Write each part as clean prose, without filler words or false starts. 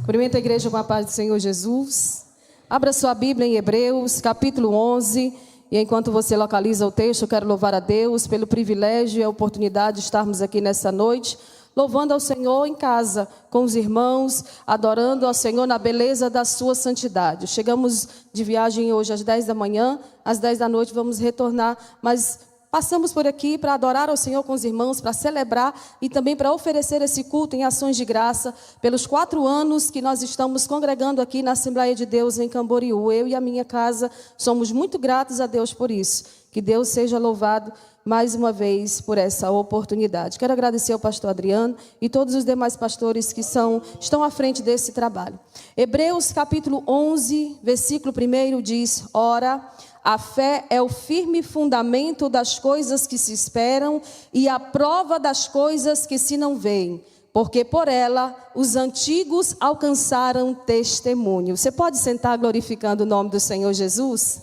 Cumprimento a igreja com a paz do Senhor Jesus. Abra sua Bíblia em Hebreus, capítulo 11. E enquanto você localiza o texto, eu quero louvar a Deus pelo privilégio e a oportunidade de estarmos aqui nessa noite, louvando ao Senhor em casa, com os irmãos, adorando ao Senhor na beleza da sua santidade. Chegamos de viagem hoje às 10 da manhã, às 10 da noite vamos retornar, mas passamos por aqui para adorar ao Senhor com os irmãos, para celebrar e também para oferecer esse culto em ações de graça pelos 4 anos que nós estamos congregando aqui na Assembleia de Deus em Camboriú. Eu e a minha casa somos muito gratos a Deus por isso. Que Deus seja louvado mais uma vez por essa oportunidade. Quero agradecer ao pastor Adriano e todos os demais pastores que estão à frente desse trabalho. Hebreus capítulo 11, versículo 1 diz: Ora, a fé é o firme fundamento das coisas que se esperam e a prova das coisas que se não veem, porque por ela os antigos alcançaram testemunho. Você pode sentar glorificando o nome do Senhor Jesus?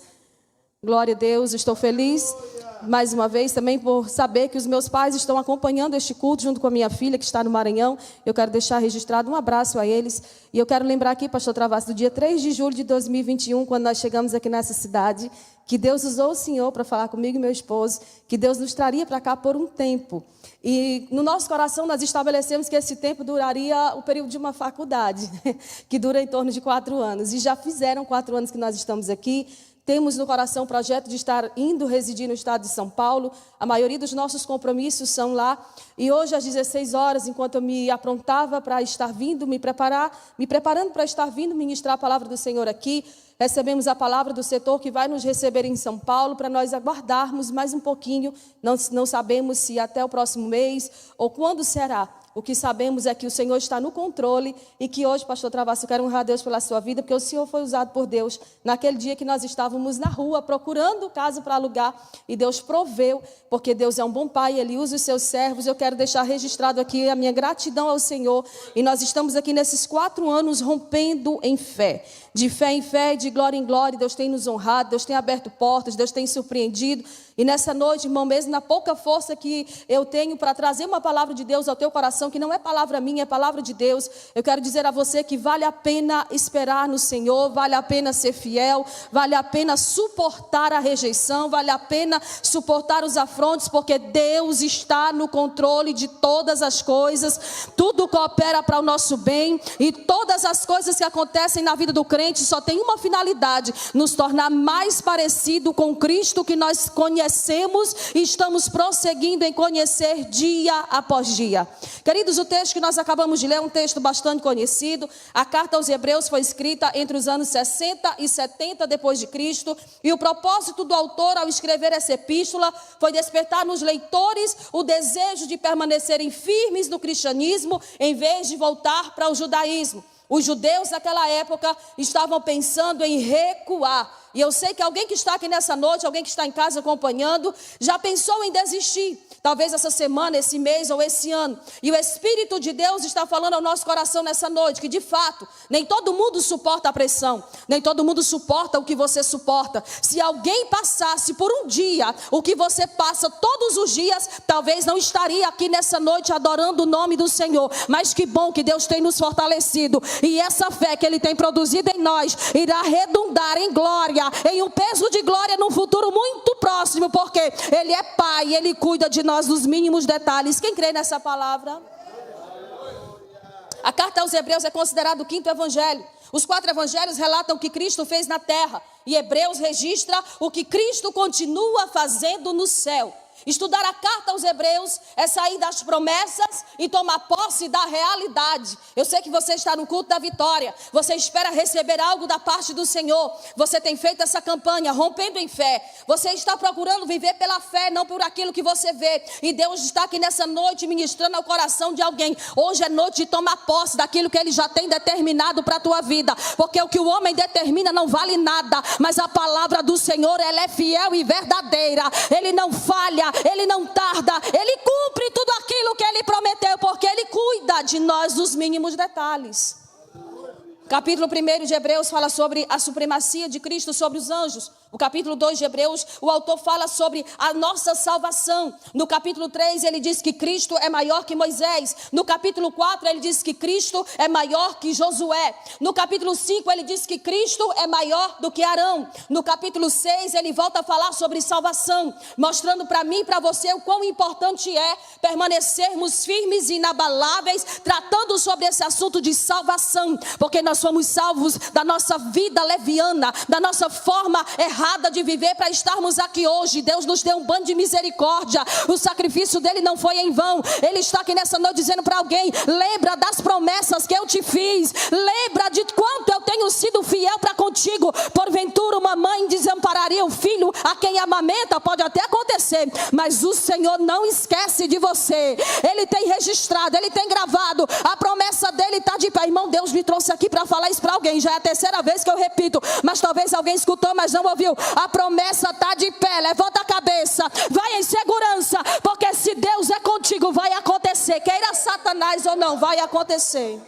Glória a Deus, estou feliz mais uma vez também por saber que os meus pais estão acompanhando este culto junto com a minha filha que está no Maranhão. Eu quero deixar registrado um abraço a eles. E eu quero lembrar aqui, pastor Travassos, do dia 3 de julho de 2021, quando nós chegamos aqui nessa cidade, que Deus usou o Senhor para falar comigo e meu esposo, que Deus nos traria para cá por um tempo. E no nosso coração nós estabelecemos que esse tempo duraria o período de uma faculdade, que dura em torno de 4 anos. E já fizeram 4 anos que nós estamos aqui. Temos no coração o projeto de estar indo residir no estado de São Paulo. A maioria dos nossos compromissos são lá. E hoje às 16 horas, enquanto eu me aprontava para estar vindo, me preparando para estar vindo ministrar a palavra do Senhor aqui, recebemos a palavra do setor que vai nos receber em São Paulo para nós aguardarmos mais um pouquinho. Não sabemos se até o próximo mês ou quando será. O que sabemos é que o Senhor está no controle e que hoje, pastor Travassos, eu quero honrar a Deus pela sua vida, porque o Senhor foi usado por Deus naquele dia que nós estávamos na rua procurando casa para alugar e Deus proveu, porque Deus é um bom pai, Ele usa os seus servos. Eu quero deixar registrado aqui a minha gratidão ao Senhor e nós estamos aqui nesses 4 anos rompendo em fé. De fé em fé, de glória em glória, Deus tem nos honrado, Deus tem aberto portas, Deus tem surpreendido. E nessa noite, irmão, mesmo na pouca força que eu tenho para trazer uma palavra de Deus ao teu coração, que não é palavra minha, é palavra de Deus, eu quero dizer a você que vale a pena esperar no Senhor, vale a pena ser fiel, vale a pena suportar a rejeição, vale a pena suportar os afrontos, porque Deus está no controle de todas as coisas, tudo coopera para o nosso bem e todas as coisas que acontecem na vida do crente só tem uma finalidade: nos tornar mais parecido com Cristo que nós conhecemos e estamos prosseguindo em conhecer dia após dia. Queridos, o texto que nós acabamos de ler é um texto bastante conhecido. A carta aos Hebreus foi escrita entre os anos 60 e 70 depois de Cristo, e o propósito do autor ao escrever essa epístola foi despertar nos leitores o desejo de permanecerem firmes no cristianismo em vez de voltar para o judaísmo. Os judeus naquela época estavam pensando em recuar. E eu sei que alguém que está aqui nessa noite, alguém que está em casa acompanhando, já pensou em desistir. Talvez essa semana, esse mês ou esse ano. E o Espírito de Deus está falando ao nosso coração nessa noite, que de fato, nem todo mundo suporta a pressão. Nem todo mundo suporta o que você suporta. Se alguém passasse por um dia o que você passa todos os dias, talvez não estaria aqui nessa noite adorando o nome do Senhor. Mas que bom que Deus tem nos fortalecido. E essa fé que Ele tem produzido em nós irá redundar em glória, em um peso de glória num futuro muito próximo, porque Ele é Pai, Ele cuida de nós nos mínimos detalhes. Quem crê nessa palavra? A carta aos Hebreus é considerado o 5º evangelho. Os 4 evangelhos relatam o que Cristo fez na terra, e Hebreus registra o que Cristo continua fazendo no céu. Estudar a carta aos Hebreus é sair das promessas e tomar posse da realidade. Eu sei que você está no culto da vitória. Você espera receber algo da parte do Senhor. Você tem feito essa campanha rompendo em fé. Você está procurando viver pela fé, não por aquilo que você vê. E Deus está aqui nessa noite ministrando ao coração de alguém. Hoje é noite de tomar posse daquilo que Ele já tem determinado para a tua vida. Porque o que o homem determina não vale nada. Mas a palavra do Senhor, ela é fiel e verdadeira. Ele não falha. Ele não tarda, Ele cumpre tudo aquilo que Ele prometeu, porque Ele cuida de nós nos mínimos detalhes. Capítulo 1 de Hebreus fala sobre a supremacia de Cristo sobre os anjos. O capítulo 2 de Hebreus, o autor fala sobre a nossa salvação. No capítulo 3, ele diz que Cristo é maior que Moisés. No capítulo 4, ele diz que Cristo é maior que Josué. No capítulo 5, ele diz que Cristo é maior do que Arão. No capítulo 6, ele volta a falar sobre salvação, mostrando para mim e para você o quão importante é permanecermos firmes e inabaláveis, tratando sobre esse assunto de salvação, porque nós fomos salvos da nossa vida leviana, da nossa forma errada de viver para estarmos aqui hoje. Deus nos deu um banho de misericórdia. O sacrifício dele não foi em vão. Ele está aqui nessa noite dizendo para alguém: lembra das promessas que eu te fiz, lembra de quanto eu tenho sido fiel para contigo. Porventura uma mãe desampararia o filho a quem amamenta? Pode até acontecer, mas o Senhor não esquece de você. Ele tem registrado, ele tem gravado, a promessa dele está de pé. Irmão, Deus me trouxe aqui para falar isso para alguém. Já é a terceira vez que eu repito, mas talvez alguém escutou, mas não ouviu. A promessa está de pé. Levanta a cabeça, vai em segurança, porque se Deus é contigo, vai acontecer. Queira Satanás ou não, vai acontecer.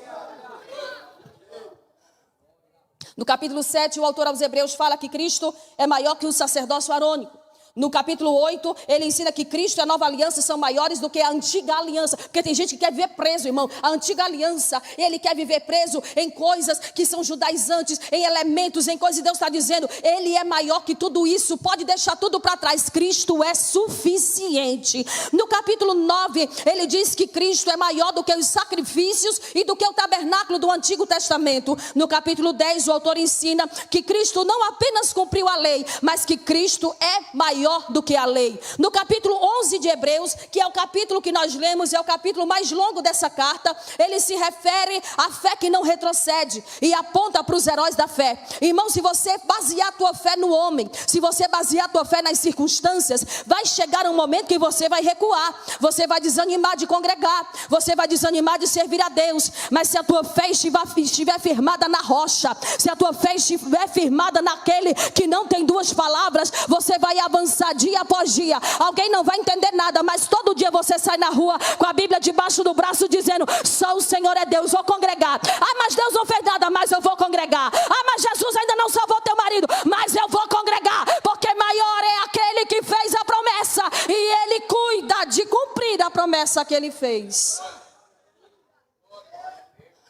No capítulo 7, o autor aos Hebreus fala que Cristo é maior que o sacerdócio arônico. No capítulo 8, ele ensina que Cristo e a nova aliança são maiores do que a antiga aliança. Porque tem gente que quer viver preso, irmão. A antiga aliança, ele quer viver preso em coisas que são judaizantes, em elementos, em coisas. E Deus está dizendo, ele é maior que tudo isso. Pode deixar tudo para trás. Cristo é suficiente. No capítulo 9, ele diz que Cristo é maior do que os sacrifícios e do que o tabernáculo do Antigo Testamento. No capítulo 10, o autor ensina que Cristo não apenas cumpriu a lei, mas que Cristo é maior do que a lei. No capítulo 11 de Hebreus, que é o capítulo que nós lemos, é o capítulo mais longo dessa carta, ele se refere à fé que não retrocede e aponta para os heróis da fé. Irmão, se você basear a tua fé no homem, se você basear a tua fé nas circunstâncias, vai chegar um momento que você vai recuar, você vai desanimar de congregar, você vai desanimar de servir a Deus. Mas se a tua fé estiver firmada na rocha, se a tua fé estiver firmada naquele que não tem duas palavras, você vai avançar dia após dia. Alguém não vai entender nada, mas todo dia você sai na rua com a Bíblia debaixo do braço dizendo, só o Senhor é Deus, vou congregar. Ah, mas Deus não fez nada, mas eu vou congregar. Ah, mas Jesus ainda não salvou teu marido, mas eu vou congregar, porque maior é aquele que fez a promessa e ele cuida de cumprir a promessa que ele fez.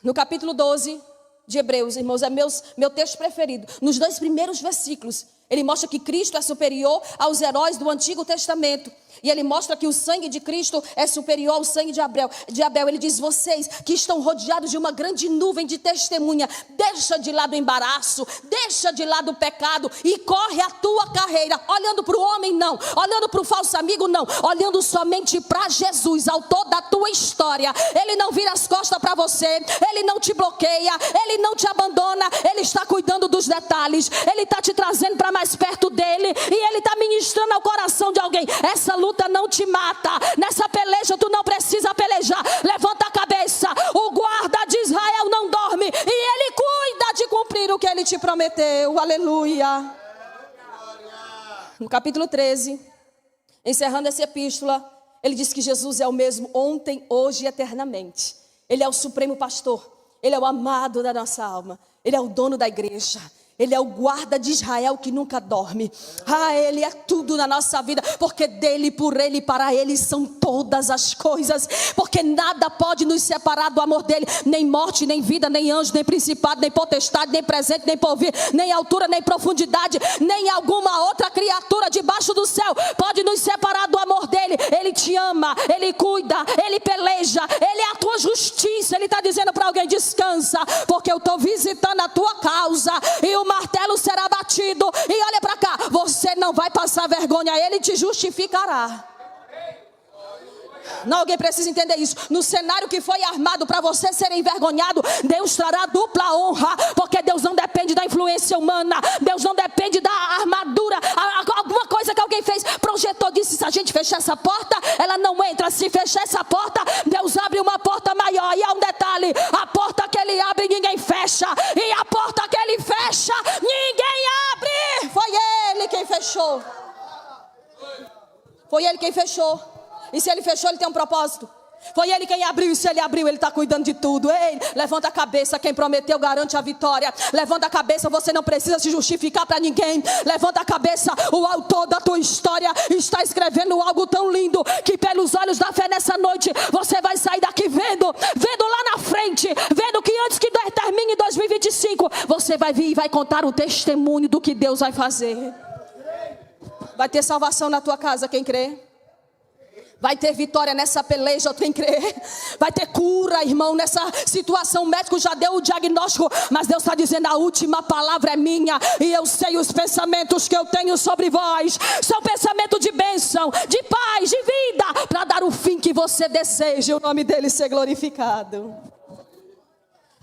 No capítulo 12 de Hebreus, irmãos, é meu texto preferido. Nos 2 primeiros versículos, ele mostra que Cristo é superior aos heróis do Antigo Testamento. E ele mostra que o sangue de Cristo é superior ao sangue de Abel. Ele diz, vocês que estão rodeados de uma grande nuvem de testemunha, deixa de lado o embaraço, deixa de lado o pecado e corre a tua carreira, olhando para o homem não, olhando para o falso amigo não, olhando somente para Jesus, autor da tua história. Ele não vira as costas para você, ele não te bloqueia, ele não te abandona, ele está cuidando dos detalhes, ele está te trazendo para mais perto dele e ele está ministrando ao coração de alguém. Essa luta não te mata, nessa peleja tu não precisa pelejar. Levanta a cabeça, o guarda de Israel não dorme e ele cuida de cumprir o que ele te prometeu. Aleluia. No capítulo 13, encerrando essa epístola, ele diz que Jesus é o mesmo ontem, hoje e eternamente. Ele é o supremo pastor, ele é o amado da nossa alma, ele é o dono da igreja. Ele é o guarda de Israel que nunca dorme. Ah, ele é tudo na nossa vida, porque dele, por ele e para ele são todas as coisas. Porque nada pode nos separar do amor dele. Nem morte, nem vida, nem anjo, nem principado, nem potestade, nem presente, nem porvir, nem altura, nem profundidade, nem alguma outra criatura debaixo do céu pode nos separar do amor dele. Ele te ama, ele cuida, ele peleja, ele é a tua justiça. Ele está dizendo para alguém, descansa, porque eu estou visitando a tua causa e o martelo será batido. E olha para cá, você não vai passar vergonha, ele te justificará. Não, alguém precisa entender isso. No cenário que foi armado para você ser envergonhado, Deus trará dupla honra, porque Deus não depende da influência humana, Deus não depende da armadura. Alguma coisa que alguém fez, projetou, disse, se a gente fechar essa porta, ela não entra. Se fechar essa porta, Deus abre uma porta maior. E há um detalhe, a porta que ele abre, ninguém fecha. E a porta que ele fecha, ninguém abre. Foi ele quem fechou. Foi ele quem fechou. E se ele fechou, ele tem um propósito. Foi Ele quem abriu, e se Ele abriu, Ele está cuidando de tudo. Ei, levanta a cabeça, quem prometeu garante a vitória. Levanta a cabeça, você não precisa se justificar para ninguém. Levanta a cabeça, o autor da tua história está escrevendo algo tão lindo, que pelos olhos da fé nessa noite, você vai sair daqui vendo lá na frente, vendo que antes que termine 2025, você vai vir e vai contar o testemunho do que Deus vai fazer. Vai ter salvação na tua casa, quem crê? Vai ter vitória nessa peleja, quem crê? Vai ter cura, irmão, nessa situação. O médico já deu o diagnóstico, mas Deus está dizendo: a última palavra é minha, e eu sei os pensamentos que eu tenho sobre vós. São pensamentos de bênção, de paz, de vida, para dar o fim que você deseja, e o nome dele ser glorificado.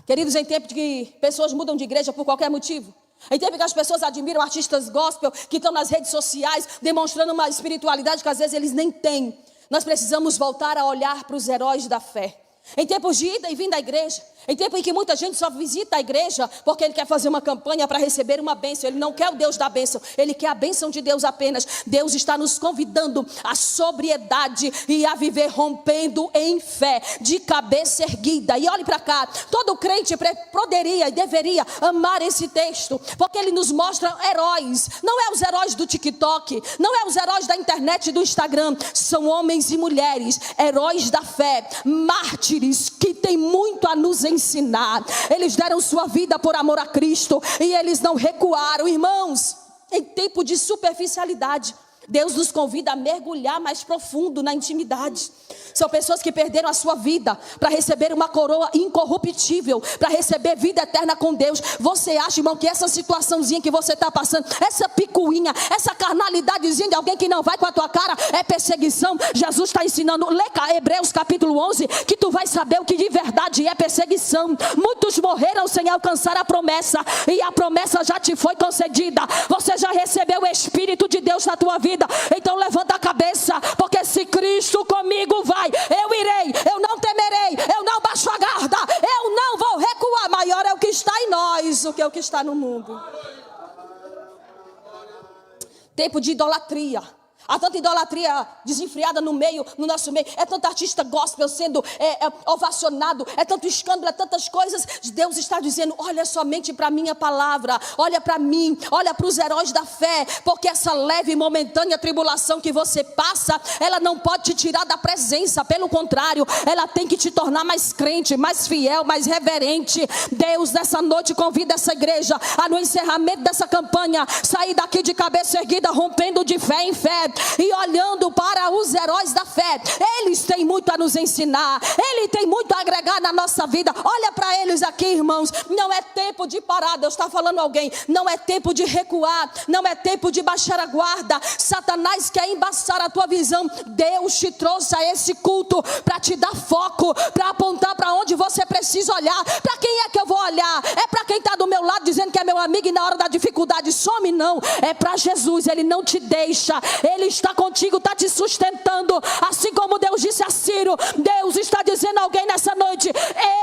Queridos, em tempo de que pessoas mudam de igreja por qualquer motivo, em tempo que as pessoas admiram artistas gospel que estão nas redes sociais demonstrando uma espiritualidade que às vezes eles nem têm, nós precisamos voltar a olhar para os heróis da fé. Em tempos de ida e vinda à igreja, em tempo em que muita gente só visita a igreja porque ele quer fazer uma campanha para receber uma bênção. Ele não quer o Deus da bênção, ele quer a bênção de Deus apenas. Deus está nos convidando à sobriedade e a viver rompendo em fé, de cabeça erguida. E olhe para cá, todo crente poderia e deveria amar esse texto, porque ele nos mostra heróis. Não é os heróis do TikTok, não é os heróis da internet e do Instagram. São homens e mulheres, heróis da fé, mártires, que tem muito a nos ensinar. Eles deram sua vida por amor a Cristo e eles não recuaram. Irmãos, em tempo de superficialidade, Deus nos convida a mergulhar mais profundo na intimidade. São pessoas que perderam a sua vida para receber uma coroa incorruptível, para receber vida eterna com Deus. Você acha, irmão, que essa situaçãozinha que você está passando, essa picuinha, essa carnalidadezinha de alguém que não vai com a tua cara, é perseguição? Jesus está ensinando, lê Hebreus capítulo 11, que tu vai saber o que de verdade é perseguição. Muitos morreram sem alcançar a promessa, e a promessa já te foi concedida. Você já recebeu o Espírito de Deus na tua vida. Então levanta a cabeça, porque se Cristo comigo vai, eu irei, eu não temerei, eu não baixo a guarda, eu não vou recuar. Maior é o que está em nós do que o que está no mundo. Tempo de idolatria. Há tanta idolatria desenfreada no nosso meio. É tanto artista gospel sendo ovacionado. É tanto escândalo, é tantas coisas. Deus está dizendo: olha somente para a minha palavra. Olha para mim, olha para os heróis da fé. Porque essa leve e momentânea tribulação que você passa, ela não pode te tirar da presença. Pelo contrário, ela tem que te tornar mais crente, mais fiel, mais reverente. Deus nessa noite convida essa igreja a, no encerramento dessa campanha, sair daqui de cabeça erguida, rompendo de fé em fé e olhando para os heróis da fé. Eles têm muito a nos ensinar, ele tem muito a agregar na nossa vida. Olha para eles aqui, irmãos. Não é tempo de parar. Deus está falando a alguém: não é tempo de recuar, não é tempo de baixar a guarda. Satanás quer embaçar a tua visão. Deus te trouxe a esse culto para te dar foco, para apontar para onde você precisa olhar. Para quem é que eu vou olhar? É para quem está do meu lado dizendo que é meu amigo e na hora da dificuldade some? Não, é para Jesus. Ele não te deixa, ele está contigo, está te sustentando. Assim como Deus disse a Ciro, Deus está dizendo a alguém nessa noite: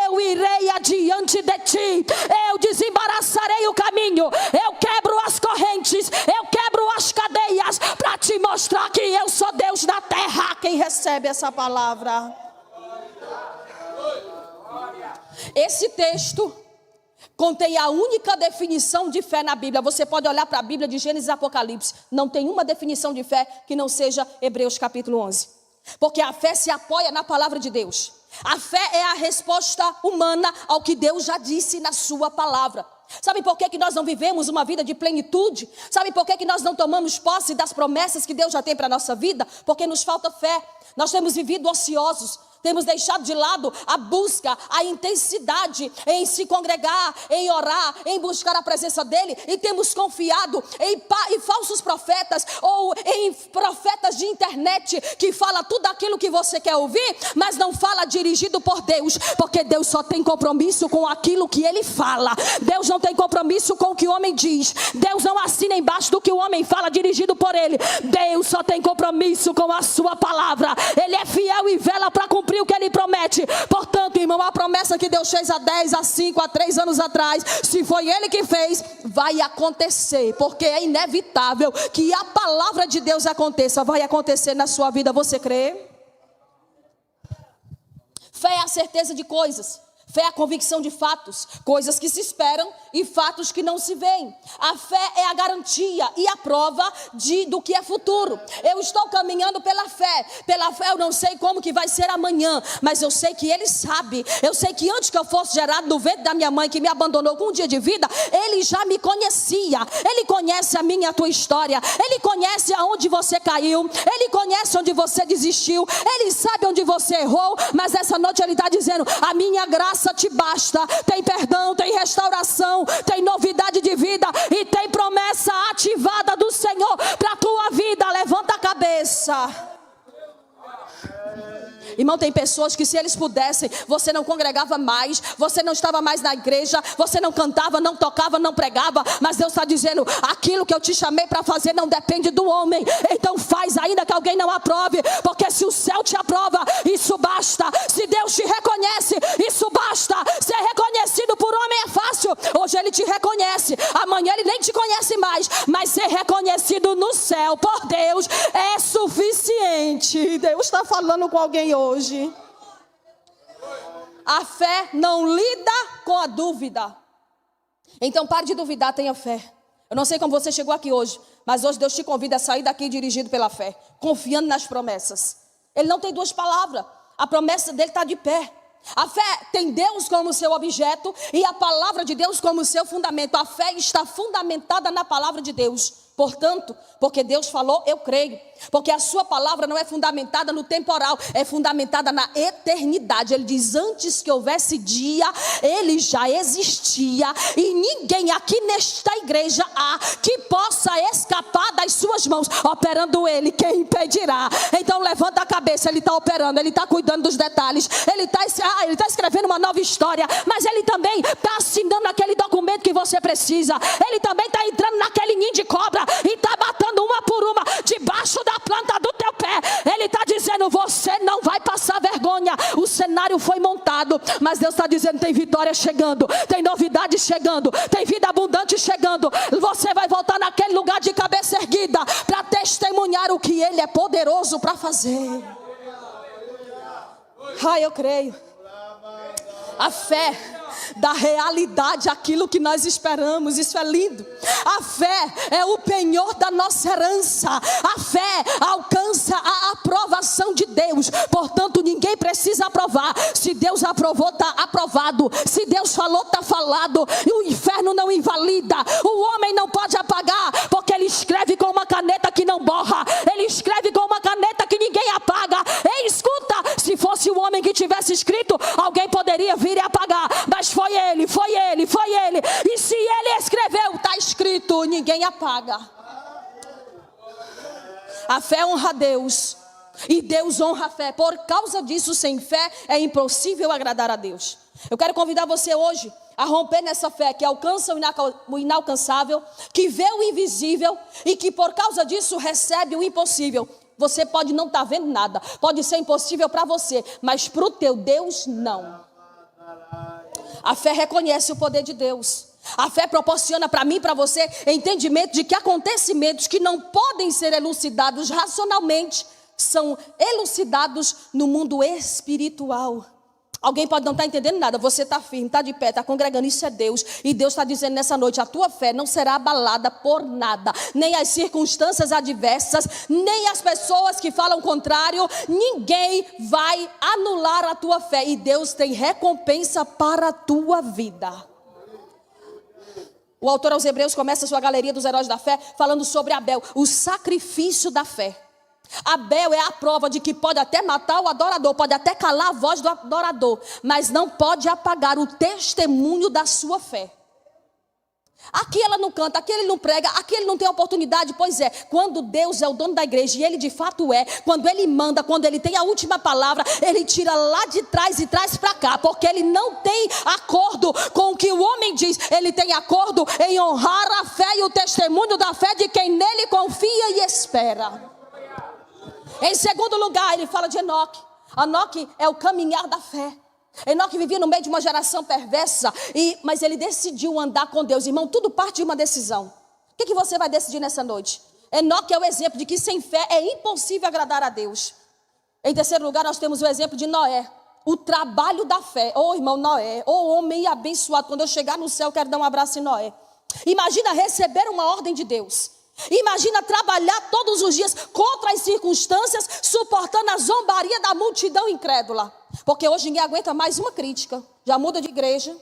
eu irei adiante de ti, eu desembaraçarei o caminho, eu quebro as correntes, eu quebro as cadeias, para te mostrar que eu sou Deus na terra. Quem recebe essa palavra? Esse texto contém a única definição de fé na Bíblia. Você pode olhar para a Bíblia de Gênesis e Apocalipse, não tem uma definição de fé que não seja Hebreus capítulo 11. Porque a fé se apoia na palavra de Deus. A fé é a resposta humana ao que Deus já disse na sua palavra. Sabe por que nós não vivemos uma vida de plenitude? Sabe por que nós não tomamos posse das promessas que Deus já tem para a nossa vida? Porque nos falta fé. Nós temos vivido ociosos. Temos deixado de lado a busca, a intensidade em se congregar, em orar, em buscar a presença dele. E temos confiado em falsos profetas ou em profetas de internet que fala tudo aquilo que você quer ouvir, mas não fala dirigido por Deus. Porque Deus só tem compromisso com aquilo que ele fala. Deus não tem compromisso com o que o homem diz. Deus não assina embaixo do que o homem fala dirigido por ele. Deus só tem compromisso com a sua palavra. Ele é fiel e vela para cumprir o que ele promete. Portanto, irmão, a promessa que Deus fez há 10, há 5, há 3 anos atrás, se foi ele que fez, vai acontecer, porque é inevitável que a palavra de Deus aconteça. Vai acontecer na sua vida. Você crê? Fé é a certeza de coisas. Fé é a convicção de fatos, coisas que se esperam e fatos que não se veem. A fé é a garantia e a prova do que é futuro. Eu estou caminhando pela fé. Pela fé eu não sei como que vai ser amanhã, mas eu sei que Ele sabe. Eu sei que antes que eu fosse gerado no ventre da minha mãe, que me abandonou com um dia de vida, Ele já me conhecia. Ele conhece a minha e a tua história. Ele conhece aonde você caiu. Ele conhece onde você desistiu. Ele sabe onde você errou. Mas essa noite Ele está dizendo: a minha graça te basta. Tem perdão, tem restauração, tem novidade de vida e tem promessa ativada do Senhor para a tua vida. Levanta a cabeça. Irmão, tem pessoas que se eles pudessem, você não congregava mais, você não estava mais na igreja, você não cantava, não tocava, não pregava, mas Deus está dizendo: aquilo que eu te chamei para fazer não depende do homem, então faz, ainda que alguém não aprove, porque se o céu te aprova, isso basta. Se Deus te reconhece, isso basta. Ser reconhecido por homem é fácil. Hoje Ele te reconhece, amanhã Ele nem te conhece mais, mas ser reconhecido no céu por Deus é suficiente. Deus está falando com alguém hoje. A fé não lida com a dúvida. Então pare de duvidar, tenha fé. Eu não sei como você chegou aqui hoje, mas hoje Deus te convida a sair daqui dirigido pela fé, confiando nas promessas. Ele não tem duas palavras. A promessa dele está de pé. A fé tem Deus como seu objeto e a palavra de Deus como seu fundamento. A fé está fundamentada na palavra de Deus. Portanto, porque Deus falou, eu creio. Porque a sua palavra não é fundamentada no temporal, é fundamentada na eternidade. Ele diz: antes que houvesse dia, Ele já existia. E ninguém aqui nesta igreja há que possa escapar das suas mãos. Operando Ele, quem impedirá? Então levanta a cabeça, Ele está operando, Ele está cuidando dos detalhes. Ele está escrevendo uma nova história. Mas Ele também está assinando aquele documento que você precisa. Ele também está entrando naquele ninho de cobra e está batendo uma por uma debaixo da planta do teu pé. Ele está dizendo: você não vai passar vergonha. O cenário foi montado, mas Deus está dizendo: tem vitória chegando, tem novidade chegando, tem vida abundante chegando. Você vai voltar naquele lugar de cabeça erguida para testemunhar o que Ele é poderoso para fazer. Eu creio. A fé da realidade aquilo que nós esperamos. Isso é lindo. A fé é o penhor da nossa herança. A fé alcança a aprovação de Deus. Portanto, ninguém precisa aprovar. Se Deus aprovou, está aprovado. Se Deus falou, está falado. E o inferno não invalida. O homem não pode apagar, porque ele escreve com uma caneta que não borra. Ele escreve com uma caneta que ninguém apaga. Ei, escuta, se fosse o homem que tivesse escrito, alguém poderia vir e apagar. Mas foi ele, foi ele, foi ele. E se ele escreveu, está escrito, ninguém apaga. A fé honra a Deus e Deus honra a fé. Por causa disso, sem fé é impossível agradar a Deus. Eu quero convidar você hoje a romper nessa fé que alcança o inalcançável, que vê o invisível e que por causa disso recebe o impossível. Você pode não estar vendo nada, pode ser impossível para você, mas para o teu Deus não. A fé reconhece o poder de Deus. A fé proporciona para mim e para você entendimento de que acontecimentos que não podem ser elucidados racionalmente são elucidados no mundo espiritual. Alguém pode não estar entendendo nada, você está firme, está de pé, está congregando, isso é Deus. E Deus está dizendo nessa noite: a tua fé não será abalada por nada. Nem as circunstâncias adversas, nem as pessoas que falam contrário. Ninguém vai anular a tua fé. E Deus tem recompensa para a tua vida. O autor aos Hebreus começa a sua galeria dos heróis da fé falando sobre Abel, o sacrifício da fé. Abel é a prova de que pode até matar o adorador, pode até calar a voz do adorador, mas não pode apagar o testemunho da sua fé. Aqui ela não canta, aqui ele não prega, aqui ele não tem oportunidade. Pois é, quando Deus é o dono da igreja, e Ele de fato é, quando Ele manda, quando Ele tem a última palavra, Ele tira lá de trás e traz para cá, porque Ele não tem acordo com o que o homem diz. Ele tem acordo em honrar a fé e o testemunho da fé de quem nele confia e espera. Em segundo lugar, ele fala de Enoque. Enoque é o caminhar da fé. Enoque vivia no meio de uma geração perversa, mas ele decidiu andar com Deus. Irmão, tudo parte de uma decisão. O que você vai decidir nessa noite? Enoque é o exemplo de que sem fé é impossível agradar a Deus. Em terceiro lugar, nós temos o exemplo de Noé. o trabalho da fé. Ô irmão Noé, ô homem abençoado, quando eu chegar no céu eu quero dar um abraço em Noé. Imagina receber uma ordem de Deus. Imagina trabalhar todos os dias contra as circunstâncias, suportando a zombaria da multidão incrédula. Porque hoje ninguém aguenta mais uma crítica. Já muda de igreja.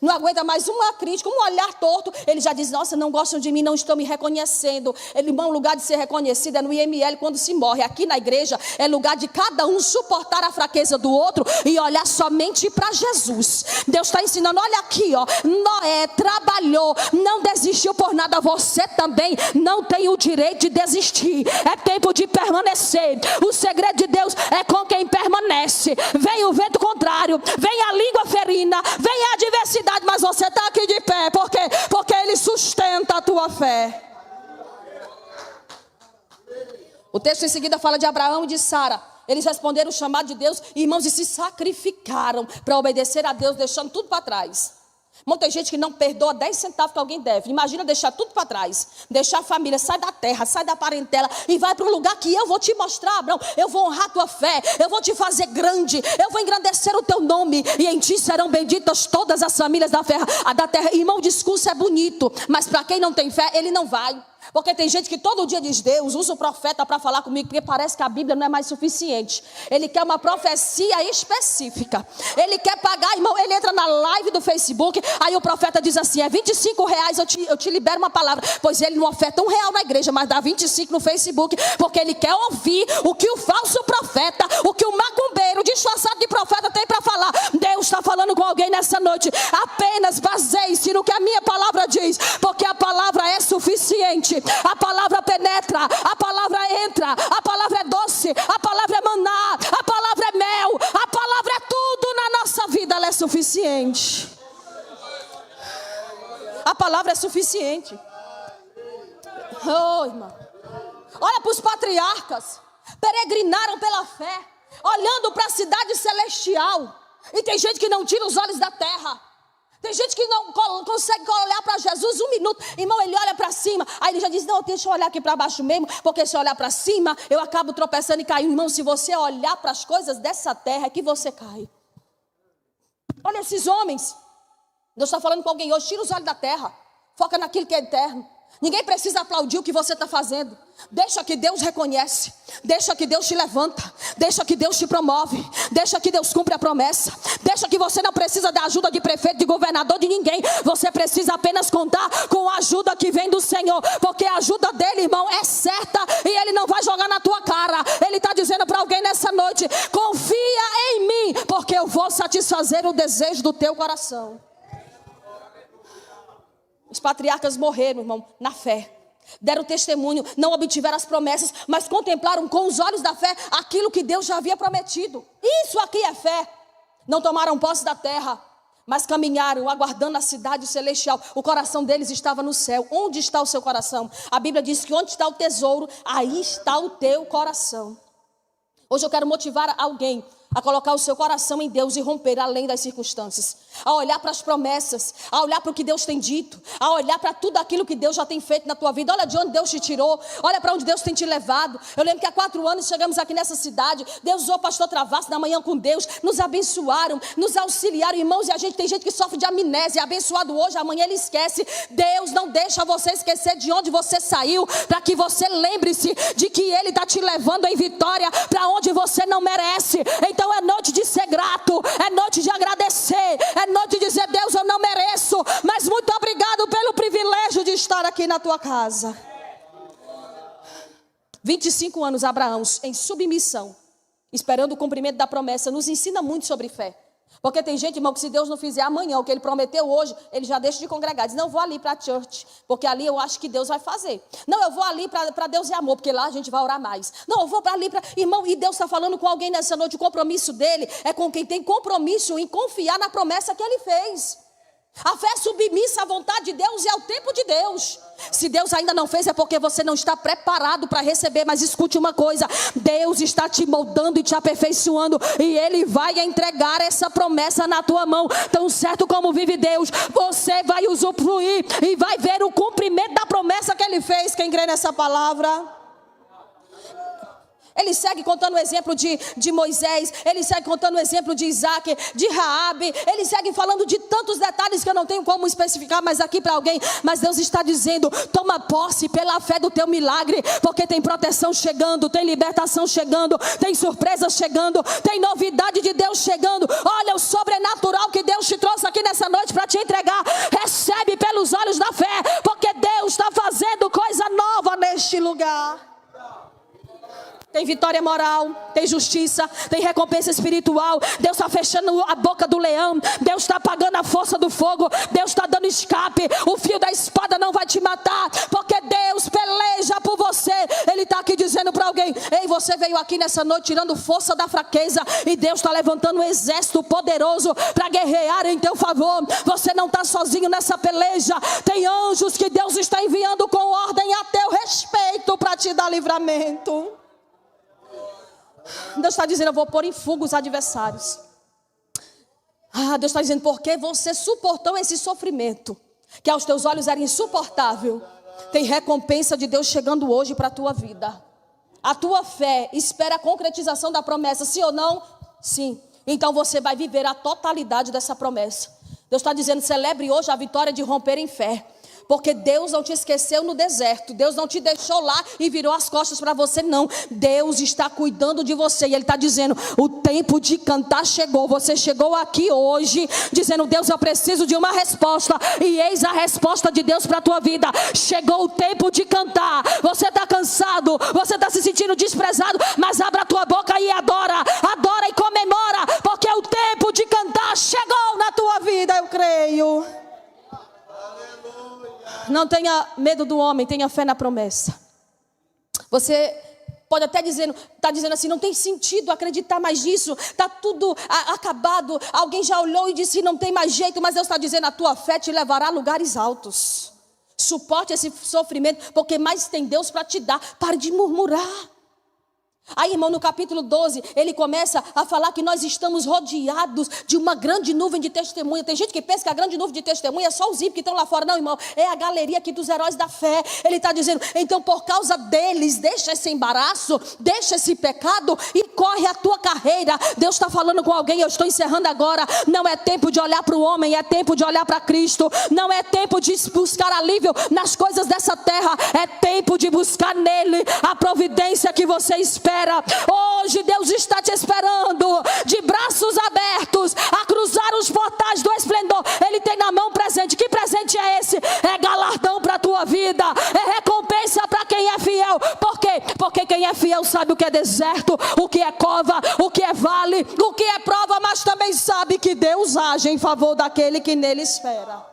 Não aguenta mais uma crítica, um olhar torto. Ele já diz, nossa, não gostam de mim, não estão me reconhecendo. Irmão, lugar de ser reconhecido é no IML quando se morre. Aqui na igreja é lugar de cada um suportar a fraqueza do outro e olhar somente para Jesus. Deus está ensinando, olha aqui, ó. Noé trabalhou, não desistiu por nada. Você também não tem o direito de desistir. É tempo de permanecer. O segredo de Deus é com quem permanece. Vem o vento contrário, vem a língua ferina, vem a adversidade, mas você está aqui de pé. Por quê? Porque Ele sustenta a tua fé. O texto em seguida fala de Abraão e de Sara. Eles responderam o chamado de Deus, irmãos, e se sacrificaram para obedecer a Deus, deixando tudo para trás. Muita gente que não perdoa 10 centavos que alguém deve. Imagina deixar tudo para trás. Deixar a família, sai da terra, sai da parentela e vai para um lugar que eu vou te mostrar, Abraão. Eu vou honrar a tua fé, eu vou te fazer grande, eu vou engrandecer o teu nome e em ti serão benditas todas as famílias da terra. Irmão, o discurso é bonito, mas para quem não tem fé, ele não vai. Porque tem gente que todo dia diz, Deus, usa o profeta para falar comigo, porque parece que a Bíblia não é mais suficiente. Ele quer uma profecia específica. Ele quer pagar, irmão, ele entra na live do Facebook, aí o profeta diz assim, é R$25, eu te libero uma palavra. Pois ele não oferta R$1 na igreja, mas dá 25 no Facebook, porque ele quer ouvir o que o falso profeta, o que o macumbeiro disfarçado de profeta tem para falar. Deus está falando com alguém nessa noite. Apenas baseie-se no que a minha palavra diz, porque a palavra é suficiente. A palavra penetra, a palavra entra, a palavra é doce, a palavra é maná, a palavra é mel, a palavra é tudo na nossa vida, ela é suficiente. A palavra é suficiente. Oh, irmão. Olha para os patriarcas, peregrinaram pela fé, olhando para a cidade celestial. E tem gente que não tira os olhos da terra. Tem gente que não consegue olhar para Jesus um minuto. Irmão, ele olha para cima. Aí ele já diz, não, deixa eu olhar aqui para baixo mesmo. Porque se eu olhar para cima, eu acabo tropeçando e caindo. Irmão, se você olhar para as coisas dessa terra, é que você cai. Olha esses homens. Deus está falando com alguém hoje, tira os olhos da terra. Foca naquilo que é eterno. Ninguém precisa aplaudir o que você está fazendo. Deixa que Deus reconhece. Deixa que Deus te levanta. Deixa que Deus te promove. Deixa que Deus cumpre a promessa. Deixa que você não precisa da ajuda de prefeito, de governador, de ninguém. Você precisa apenas contar com a ajuda que vem do Senhor. Porque a ajuda dele, irmão, é certa. E ele não vai jogar na tua cara. Ele está dizendo para alguém nessa noite, confia em mim, porque eu vou satisfazer o desejo do teu coração. Os patriarcas morreram, irmão, na fé. Deram testemunho, não obtiveram as promessas, mas contemplaram com os olhos da fé aquilo que Deus já havia prometido. Isso aqui é fé. Não tomaram posse da terra, mas caminharam aguardando a cidade celestial. O coração deles estava no céu. Onde está o seu coração? A Bíblia diz que onde está o tesouro, aí está o teu coração. Hoje eu quero motivar alguém a colocar o seu coração em Deus e romper além das circunstâncias, a olhar para as promessas, a olhar para o que Deus tem dito, a olhar para tudo aquilo que Deus já tem feito na tua vida. Olha de onde Deus te tirou, olha para onde Deus tem te levado. Eu lembro que há 4 anos chegamos aqui nessa cidade, Deus usou o pastor Travasso na manhã com Deus, nos abençoaram, nos auxiliaram, irmãos, e a gente tem gente que sofre de amnésia, abençoado hoje, amanhã ele esquece. Deus não deixa você esquecer de onde você saiu, para que você lembre-se de que Ele está te levando em vitória para onde você não merece. Então é noite de ser grato, é noite de agradecer, é noite de dizer, Deus, eu não mereço, mas muito obrigado pelo privilégio de estar aqui na tua casa. 25 anos Abraão em submissão, esperando o cumprimento da promessa, nos ensina muito sobre fé. Porque tem gente, irmão, que se Deus não fizer amanhã o que Ele prometeu hoje, ele já deixa de congregar. Diz, não, eu vou ali para a church, porque ali eu acho que Deus vai fazer. Não, eu vou ali para Deus e amor, porque lá a gente vai orar mais. Não, eu vou para ali para... Irmão, e Deus está falando com alguém nessa noite, o compromisso dele é com quem tem compromisso em confiar na promessa que Ele fez. A fé é submissa à vontade de Deus e ao tempo de Deus. Se Deus ainda não fez, é porque você não está preparado para receber. Mas escute uma coisa, Deus está te moldando e te aperfeiçoando, e Ele vai entregar essa promessa na tua mão. Tão certo como vive Deus, você vai usufruir e vai ver o cumprimento da promessa que Ele fez. Quem crê nessa palavra? Ele segue contando o exemplo de Moisés, ele segue contando o exemplo de Isaac, de Raabe, ele segue falando de tantos detalhes que eu não tenho como especificar mais aqui para alguém, mas Deus está dizendo, toma posse pela fé do teu milagre, porque tem proteção chegando, tem libertação chegando, tem surpresa chegando, tem novidade de Deus chegando. Olha o sobrenatural que Deus te trouxe aqui nessa noite para te entregar, recebe pelos olhos da fé, porque Deus está fazendo coisa nova neste lugar. Tem vitória moral, tem justiça, tem recompensa espiritual. Deus está fechando a boca do leão. Deus está apagando a força do fogo. Deus está dando escape. O fio da espada não vai te matar, porque Deus peleja por você. Ele está aqui dizendo para alguém, ei, você veio aqui nessa noite tirando força da fraqueza, e Deus está levantando um exército poderoso para guerrear em teu favor. Você não está sozinho nessa peleja. Tem anjos que Deus está enviando com ordem a teu respeito para te dar livramento. Deus está dizendo, eu vou pôr em fuga os adversários. Deus está dizendo, porque você suportou esse sofrimento, que aos teus olhos era insuportável, tem recompensa de Deus chegando hoje para a tua vida. A tua fé espera a concretização da promessa, sim ou não? Sim. Então você vai viver a totalidade dessa promessa. Deus está dizendo, celebre hoje a vitória de romper em fé. Porque Deus não te esqueceu no deserto. Deus não te deixou lá e virou as costas para você, não. Deus está cuidando de você. E Ele está dizendo, o tempo de cantar chegou. Você chegou aqui hoje dizendo, Deus, eu preciso de uma resposta. E eis a resposta de Deus para a tua vida. Chegou o tempo de cantar. Você está cansado, você está se sentindo desprezado, mas abra a tua boca e adora. Adora e comemora, porque o tempo de cantar chegou na tua vida, eu creio. Não tenha medo do homem, tenha fé na promessa. Você pode até estar dizendo assim, não tem sentido acreditar mais nisso, está tudo acabado. Alguém já olhou e disse, não tem mais jeito, mas Deus está dizendo, a tua fé te levará a lugares altos. Suporte esse sofrimento, porque mais tem Deus para te dar. Pare de murmurar. Aí, irmão, no capítulo 12, ele começa a falar que nós estamos rodeados de uma grande nuvem de testemunha. Tem gente que pensa que a grande nuvem de testemunha é só os ímpios que estão lá fora. Não, irmão, é a galeria aqui dos heróis da fé. Ele está dizendo, então por causa deles, deixa esse embaraço, deixa esse pecado e corre a tua carreira. Deus está falando com alguém, eu estou encerrando agora. Não é tempo de olhar para o homem, é tempo de olhar para Cristo. Não é tempo de buscar alívio nas coisas dessa terra, é tempo de buscar nele a providência que você espera. Hoje Deus está te esperando de braços abertos a cruzar os portais do esplendor. Ele tem na mão presente. Que presente é esse? É galardão para a tua vida, é recompensa para quem é fiel. Por quê? Porque quem é fiel sabe o que é deserto, o que é cova, o que é vale, o que é prova, mas também sabe que Deus age em favor daquele que nele espera.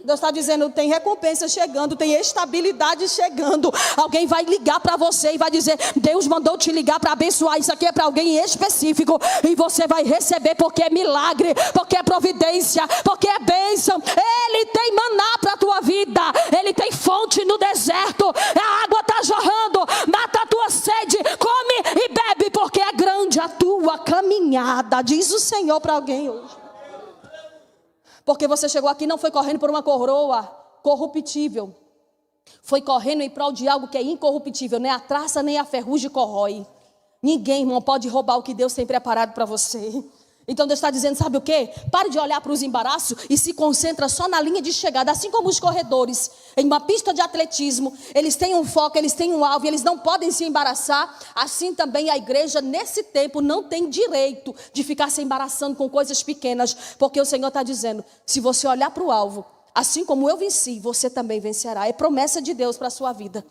Deus está dizendo, tem recompensa chegando, tem estabilidade chegando. Alguém vai ligar para você e vai dizer, Deus mandou te ligar para abençoar. Isso aqui é para alguém em específico, e você vai receber, porque é milagre, porque é providência, porque é bênção. Ele tem maná para a tua vida, ele tem fonte no deserto, a água está jorrando, mata a tua sede, come e bebe, porque é grande a tua caminhada, diz o Senhor para alguém hoje. Porque você chegou aqui, não foi correndo por uma coroa corruptível. Foi correndo em prol de algo que é incorruptível. Nem a traça, nem a ferrugem corrói. Ninguém, irmão, pode roubar o que Deus tem preparado para você. Então Deus está dizendo, sabe o quê? Pare de olhar para os embaraços e se concentra só na linha de chegada. Assim como os corredores, em uma pista de atletismo, eles têm um foco, eles têm um alvo, eles não podem se embaraçar. Assim também a igreja, nesse tempo, não tem direito de ficar se embaraçando com coisas pequenas. Porque o Senhor está dizendo, se você olhar para o alvo, assim como eu venci, você também vencerá. É promessa de Deus para a sua vida.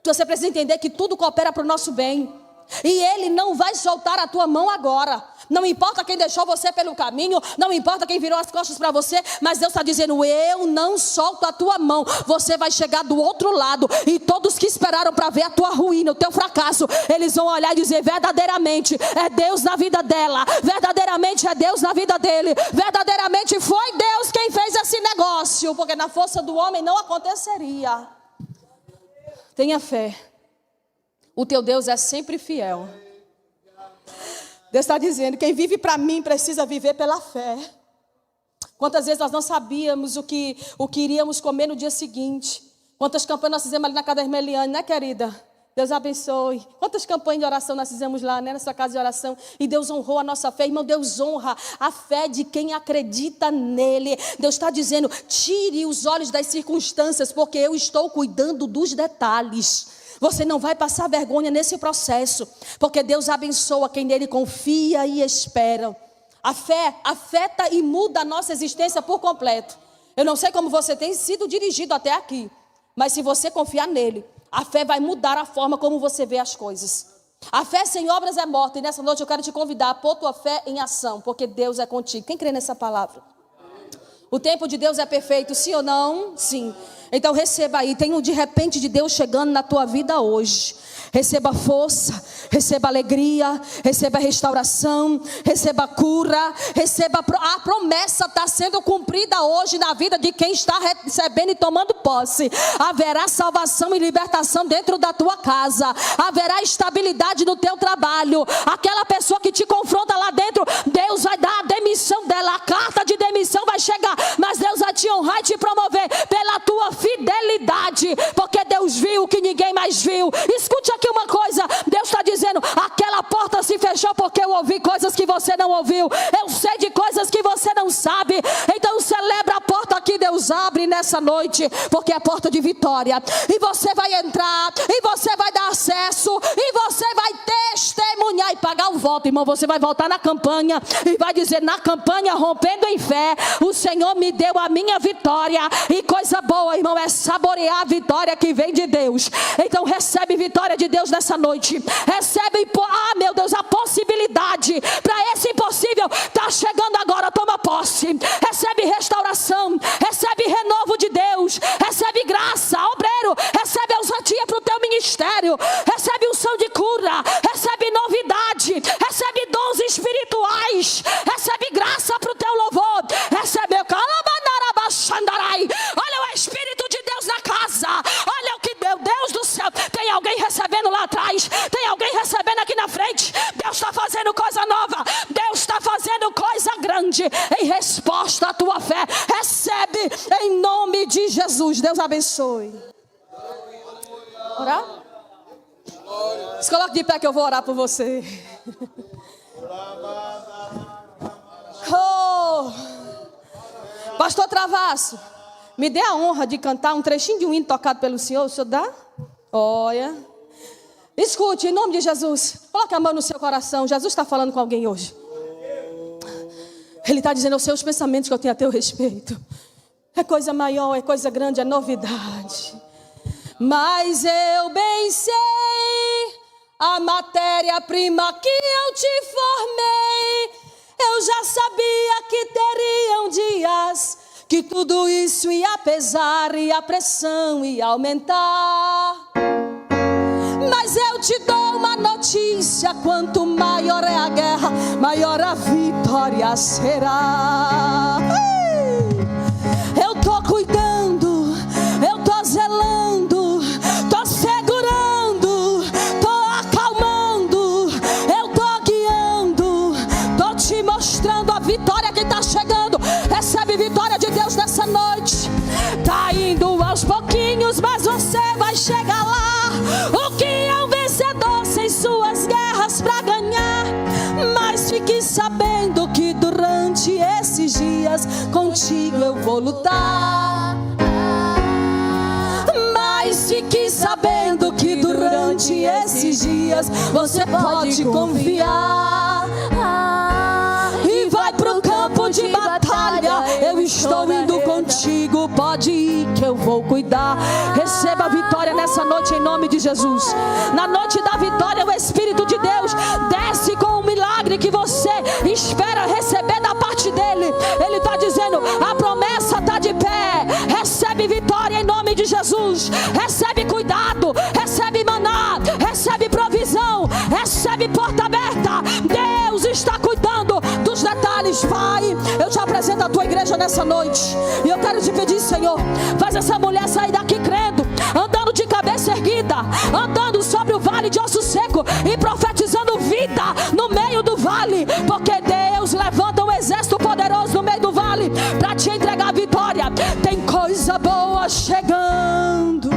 Então você precisa entender que tudo coopera para o nosso bem. E Ele não vai soltar a tua mão agora. Não importa quem deixou você pelo caminho, não importa quem virou as costas para você, mas Deus está dizendo, eu não solto a tua mão. Você vai chegar do outro lado, e todos que esperaram para ver a tua ruína, o teu fracasso, eles vão olhar e dizer, verdadeiramente é Deus na vida dela, verdadeiramente é Deus na vida dele, verdadeiramente foi Deus quem fez esse negócio, porque na força do homem não aconteceria. Tenha fé. O teu Deus é sempre fiel. Deus está dizendo, quem vive para mim precisa viver pela fé. Quantas vezes nós não sabíamos o que iríamos comer no dia seguinte. Quantas campanhas nós fizemos ali na casa da irmã Eliane, né, querida? Deus abençoe. Quantas campanhas de oração nós fizemos lá, né? Nessa casa de oração. E Deus honrou a nossa fé. Irmão, Deus honra a fé de quem acredita nele. Deus está dizendo, tire os olhos das circunstâncias, porque eu estou cuidando dos detalhes. Você não vai passar vergonha nesse processo, porque Deus abençoa quem nele confia e espera. A fé afeta e muda a nossa existência por completo. Eu não sei como você tem sido dirigido até aqui, mas se você confiar nele, a fé vai mudar a forma como você vê as coisas. A fé sem obras é morta. E nessa noite eu quero te convidar a pôr tua fé em ação, porque Deus é contigo. Quem crê nessa palavra? O tempo de Deus é perfeito, sim ou não? Sim. Então receba aí, tem um de repente de Deus chegando na tua vida hoje. Receba força, receba alegria, receba restauração, receba cura, receba a promessa está sendo cumprida hoje na vida de quem está recebendo e tomando posse. Haverá salvação e libertação dentro da tua casa, haverá estabilidade no teu trabalho. Aquela pessoa que te confronta lá dentro, Deus vai dar a demissão dela, a carta de demissão vai chegar, mas Deus vai te honrar e te promover pela tua fidelidade, porque Deus viu o que ninguém mais viu. Escute aqui uma coisa, Deus está dizendo, aquela porta se fechou porque eu ouvi coisas que você não ouviu, eu sei de coisas que você não sabe. Então celebra a porta que Deus abre nessa noite, porque é a porta de vitória, e você vai entrar, e você vai dar acesso, e você vai testemunhar e pagar o voto. Irmão, você vai voltar na campanha e vai dizer, na campanha rompendo em fé, o Senhor me deu a minha vitória. E coisa boa, irmão, é saborear a vitória que vem de Deus. Então recebe vitória de Deus nessa noite, recebe, meu Deus, a possibilidade para esse impossível, está chegando agora, toma posse, recebe restauração, recebe renovo de Deus, recebe graça, obreiro, recebe ousadia para o teu ministério, recebe unção de cura, recebe novidade, recebe dons espirituais, recebe graça para o teu louvor, recebe olha o Espírito de Deus na casa, olha o que Deus do céu, tem alguém recebendo lá atrás, tem alguém recebendo aqui na frente. Deus está fazendo coisa nova, Deus está fazendo coisa grande em resposta à tua fé. Recebe em nome de Jesus. Deus abençoe. Orar? Se coloque de pé que eu vou orar por você. Oh, Pastor Travasso, me dê a honra de cantar um trechinho de um hino tocado pelo Senhor. O Senhor dá? Olha. Escute, em nome de Jesus. Coloque a mão no seu coração. Jesus está falando com alguém hoje. Ele está dizendo os seus pensamentos que eu tenho a teu respeito. É coisa maior, é coisa grande, é novidade. Mas eu bem sei a matéria-prima que eu te formei. Eu já sabia que teriam dias que tudo isso ia pesar e a pressão ia aumentar. Mas eu te dou uma notícia, quanto maior é a guerra, maior a vitória será. Eu tô cuidando, eu tô zelando, tô segurando, tô acalmando, eu tô guiando, tô te mostrando a vitória que tá chegando. Recebe vitória de Deus nessa noite. Tá indo aos pouquinhos, mas você vai chegar lá. O que é um vencedor sem suas guerras pra ganhar? Mas fique sabendo que durante esses dias contigo eu vou lutar. Mas fique sabendo que durante esses dias você pode confiar. E vai pro campo de batalha, eu estou indo contigo, pode ir que eu vou cuidar. Receba a vitória nessa noite em nome de Jesus. Na noite da vitória o Espírito de Deus desce com o milagre que você espera receber da parte dele. Ele está dizendo, a promessa está de pé. Recebe vitória em nome de Jesus. Recebe cuidado, recebe maná, recebe provisão, recebe porta aberta. Deus está cuidando dos detalhes. Vai, eu te apresento a tua igreja nessa noite, e eu quero te pedir, Senhor, faz essa mulher sair daqui crendo, andando de cabeça erguida, andando sobre o vale de osso seco e profetizando vida no meio do vale, porque Deus levanta um exército poderoso no meio do vale para te entregar a vitória. Tem coisa boa chegando,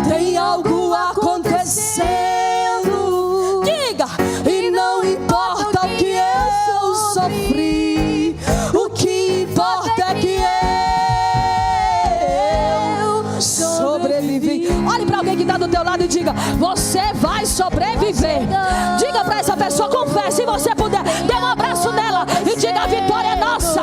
tem algo a acontecer. alguém que está do teu lado e diga: você vai sobreviver. Diga para essa pessoa, confesse, se você puder, dê um abraço nela e diga: a vitória é nossa,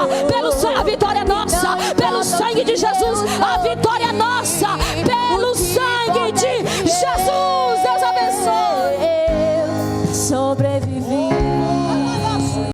a vitória é nossa, pelo sangue de Jesus, a vitória é nossa, pelo sangue de Jesus. Deus abençoe. Sobrevivi.